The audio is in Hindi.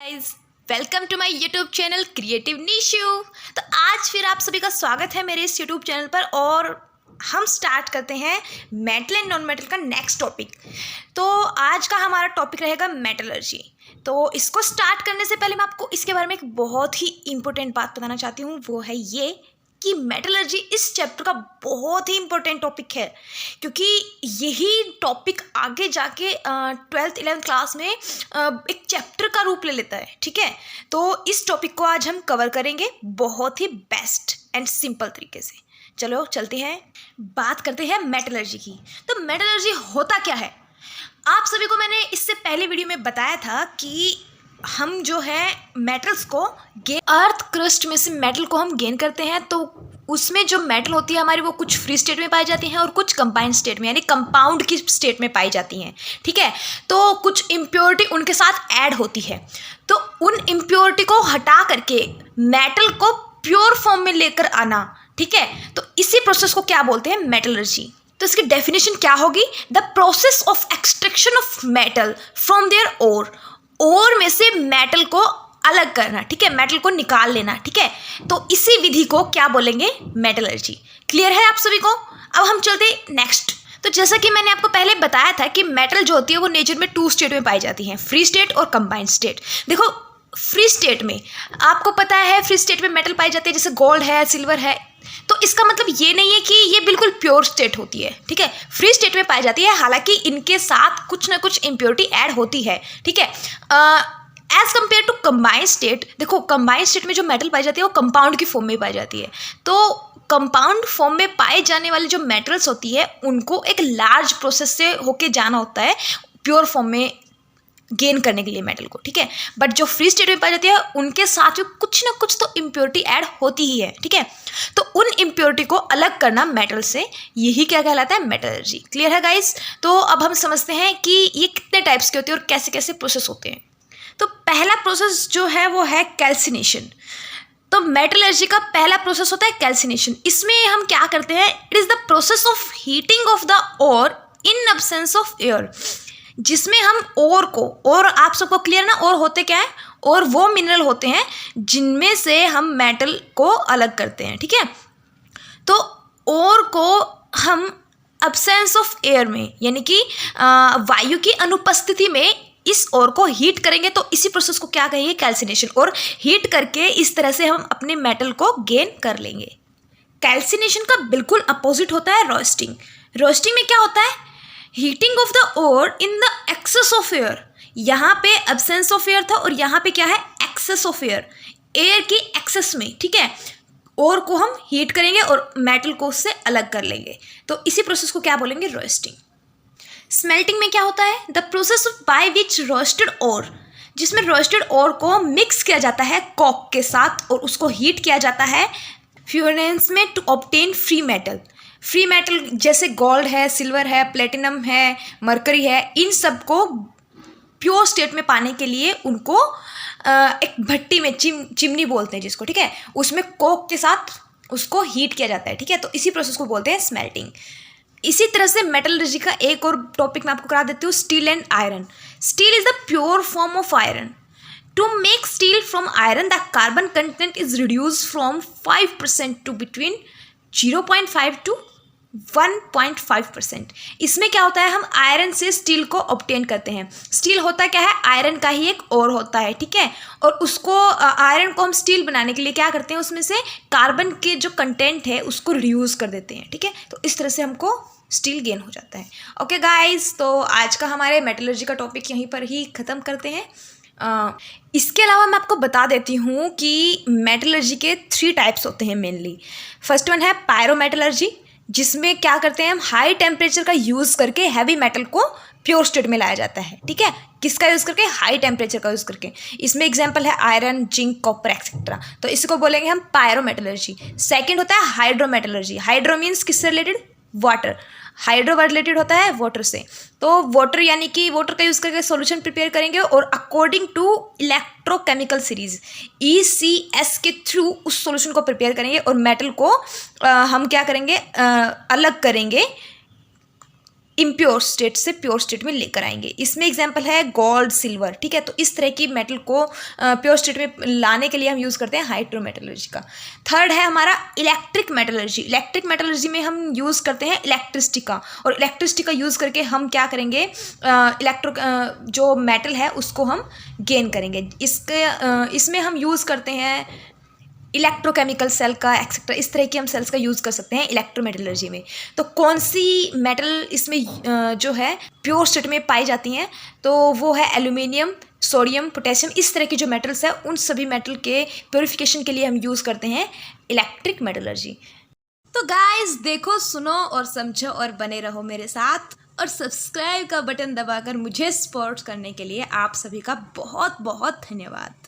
Guys, welcome to my YouTube channel creative Nishu. तो आज फिर आप सभी का स्वागत है मेरे इस यूट्यूब चैनल पर और हम स्टार्ट करते हैं मेटल एंड नॉन मेटल का नेक्स्ट टॉपिक। तो आज का हमारा टॉपिक रहेगा मेटलर्जी। तो इसको स्टार्ट करने से पहले मैं आपको इसके बारे में एक बहुत ही इंपॉर्टेंट बात बताना चाहती हूँ, वो है ये कि मेटलर्जी इस चैप्टर का बहुत ही इंपॉर्टेंट टॉपिक है, क्योंकि यही टॉपिक आगे जाके 12th 11th क्लास में एक चैप्टर का रूप ले लेता है। ठीक है, तो इस टॉपिक को आज हम कवर करेंगे बहुत ही बेस्ट एंड सिंपल तरीके से। चलो चलते हैं, बात करते हैं मेटलर्जी की। तो मेटलर्जी होता क्या है? आप सभी को मैंने इससे पहले वीडियो में बताया था कि हम जो है मेटल्स को अर्थ क्रस्ट में से मेटल को हम गेन करते हैं। तो उसमें जो मेटल होती है हमारी, वो कुछ फ्री स्टेट में पाई जाती हैं और कुछ कंबाइंड स्टेट में, यानी कंपाउंड की स्टेट में पाई जाती हैं। ठीक है, तो कुछ इम्प्योरिटी उनके साथ ऐड होती है। तो उन इम्प्योरिटी को हटा करके मेटल को प्योर फॉर्म में लेकर आना, ठीक है, तो इसी प्रोसेस को क्या बोलते हैं? मेटलर्जी। तो इसकी डेफिनेशन क्या होगी? The process of extraction of metal from their ore में से मेटल को अलग करना। ठीक है, मेटल को निकाल लेना। ठीक है, तो इसी विधि को क्या बोलेंगे? मेटलर्जी। क्लियर है आप सभी को? अब हम चलते नेक्स्ट। तो जैसा कि मैंने आपको पहले बताया था कि मेटल जो होती है वो नेचर में 2 स्टेट में पाई जाती हैं, फ्री स्टेट और कंबाइंड स्टेट। देखो, फ्री स्टेट में आपको पता है, फ्री स्टेट में मेटल पाई जाती है, जैसे गोल्ड है, सिल्वर है। तो इसका मतलब ये नहीं है कि ये बिल्कुल प्योर स्टेट होती है। ठीक है, फ्री स्टेट में पाई जाती है, हालांकि इनके साथ कुछ ना कुछ इम्प्योरिटी ऐड होती है। ठीक है, as compare to combined state, देखो कंबाइंड स्टेट में जो मेटल पाई जाती है वो कंपाउंड की फॉर्म में पाई जाती है। तो कंपाउंड फॉर्म में पाए जाने वाली जो मेटल्स होती है उनको एक लार्ज प्रोसेस से होके जाना होता है प्योर फॉर्म में गेन करने के लिए मेटल को। ठीक है, बट जो फ्री स्टेट में पाई जाती है उनके साथ में कुछ ना कुछ तो इम्प्योरिटी ऐड होती ही है। ठीक है, तो उन इम्प्योरिटी को अलग करना मेटल से, यही क्या कहलाता है? मेटलर्जी। क्लियर है गाइस? तो अब हम समझते हैं कि ये कितने टाइप्स के होते हैं और कैसे कैसे प्रोसेस होते हैं। तो पहला प्रोसेस जो है वो है कैल्सिनेशन। तो मेटलर्जी का पहला प्रोसेस होता है कैल्सिनेशन। इसमें हम क्या करते हैं? It is the process of heating of the ore in absence of air, जिसमें हम ओर को, और आप सबको क्लियर ना, और होते क्या है? और वो मिनरल होते हैं जिनमें से हम मेटल को अलग करते हैं। ठीक है, तो और को हम अब्सेंस ऑफ एयर में, यानी कि वायु की अनुपस्थिति में इस ओर को हीट करेंगे, तो इसी प्रोसेस को क्या कहेंगे? कैल्सिनेशन। और हीट करके इस तरह से हम अपने मेटल को गेन कर लेंगे। कैल्सिनेशन का बिल्कुल अपोजिट होता है रोस्टिंग। रोस्टिंग में क्या होता है? Heating of the ore in the excess of air. यहाँ पे एब्सेंस ऑफ एयर था और यहाँ पे क्या है? एक्सेस ऑफ एयर, एयर की एक्सेस में। ठीक है, ओर को हम हीट करेंगे और मेटल को उससे अलग कर लेंगे, तो इसी प्रोसेस को क्या बोलेंगे? रोस्टिंग। स्मेल्टिंग में क्या होता है? The process by which roasted ore, जिसमें रोस्टेड ओर को मिक्स किया जाता है कॉक के साथ और उसको हीट किया जाता है फ्यूरेंस में to obtain free metal. Free metal जैसे गोल्ड है, सिल्वर है, प्लेटिनम है, मरकरी है, इन सब को प्योर स्टेट में पाने के लिए उनको एक भट्टी में, चिमनी बोलते हैं जिसको, ठीक है, उसमें कोक के साथ उसको हीट किया जाता है। ठीक है, तो इसी प्रोसेस को बोलते हैं स्मेल्टिंग। इसी तरह से मेटलर्जी का एक और टॉपिक मैं आपको करा देती हूँ, steel and iron. Steel is the pure form of iron. To make steel from iron the carbon content is reduce from 5% to between 0.5 to 1.5%। इसमें क्या होता है? हम आयरन से स्टील को ऑब्टेन करते हैं। स्टील होता क्या है? आयरन का ही एक और होता है। ठीक है, और उसको आयरन को हम स्टील बनाने के लिए क्या करते हैं? उसमें से कार्बन के जो कंटेंट है उसको रिड्यूस कर देते हैं। ठीक है, तो इस तरह से हमको स्टील गेन हो जाता है। ओके गाइस, तो आज का हमारे मेटलर्जी का टॉपिक यहीं पर ही ख़त्म करते हैं। इसके अलावा मैं आपको बता देती हूँ कि मेटलर्जी के 3 टाइप्स होते हैं मेनली। फर्स्ट वन है पायरोमेटलर्जी, जिसमें क्या करते हैं? हम हाई टेम्परेचर का यूज़ करके हैवी मेटल को प्योर स्टेट में लाया जाता है। ठीक है, किसका यूज़ करके? हाई टेम्परेचर का यूज़ करके। इसमें एग्जांपल है आयरन, जिंक, कॉपर एक्सेट्रा, तो इसको बोलेंगे हम पायरोमेटलर्जी। सेकंड होता है हाइड्रोमेटलर्जी। हाइड्रो मीन्स किससे रिलेटेड? वाटर। हाइड्रो रिलेटेड होता है वाटर से। तो वाटर यानी कि वाटर का यूज़ करके सॉल्यूशन प्रिपेयर करेंगे और according to electrochemical series ECS के थ्रू उस सॉल्यूशन को प्रिपेयर करेंगे और मेटल को हम क्या करेंगे? अलग करेंगे इम्प्योर स्टेट से प्योर स्टेट में लेकर आएंगे। इसमें एग्जांपल है गोल्ड, सिल्वर, ठीक है। तो इस तरह की मेटल को प्योर स्टेट में लाने के लिए हम यूज़ करते हैं हाइड्रोमेटलर्जी का। थर्ड है हमारा इलेक्ट्रिक मेटलर्जी। इलेक्ट्रिक मेटलर्जी में हम यूज़ करते हैं इलेक्ट्रिसिटी का, और इलेक्ट्रिसिटी का यूज़ करके हम क्या करेंगे, जो मेटल है उसको हम गेन करेंगे। इसमें हम यूज़ करते हैं इलेक्ट्रोकेमिकल सेल का एक्सेट्रा, इस तरह की हम सेल्स का यूज़ कर सकते हैं इलेक्ट्रोमेटलर्जी में। तो कौन सी मेटल इसमें जो है प्योर स्टेट में पाई जाती हैं, तो वो है एल्यूमिनियम, सोडियम, पोटेशियम। इस तरह की जो मेटल्स है उन सभी मेटल के प्योरिफिकेशन के लिए हम यूज़ करते हैं इलेक्ट्रिक मेटलर्जी। तो गाइस देखो, सुनो और समझो और बने रहो मेरे साथ, और सब्सक्राइब का बटन दबाकर मुझे सपोर्ट करने के लिए आप सभी का बहुत बहुत धन्यवाद।